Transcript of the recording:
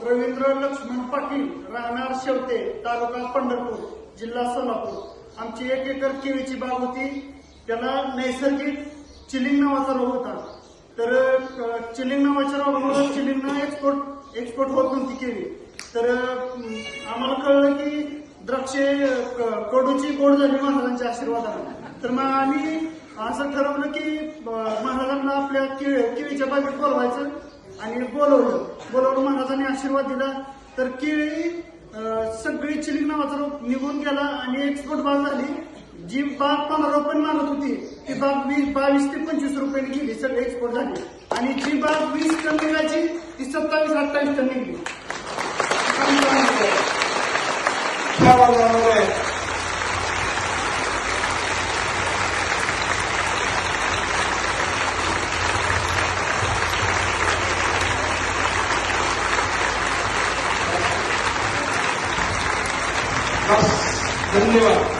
रवींद्र लक्ष्मण पाटील, राहणार शेवटे, तालुका पंढरपूर, जिल्हा सोलापूर. आमची 1 एकर केळीची बाग होती. त्याला नैसर्गिक चिलिंग नावाचा रोग होता. तर चिलिंग नावाच्या रोगामुळे चिलिंगना एक्सपोर्ट होत नव्हती केळी. तर आम्हाला कळलं की द्राक्षे कडूची गोड झाली महाराजांच्या आशीर्वादाने. तर मग आम्ही असं ठरवलं की महाराजांना आपल्या केळीच्या बागेत बोलवायचं आणि बोलवलं महाराजांनी आशीर्वाद दिला. तर केळी सगळी चिलिंग नावाचा रोग निघून गेला आणि एक्सपोर्ट बाग झाली. जी बाग 15 रुपये मागत होती ती बाग 22 ते 25 रुपयांनी गेली, सगळे एक्सपोर्ट झाली. आणि जी बाग 20 टन निघायची ती 27-28 टन निघली. धन्यवाद.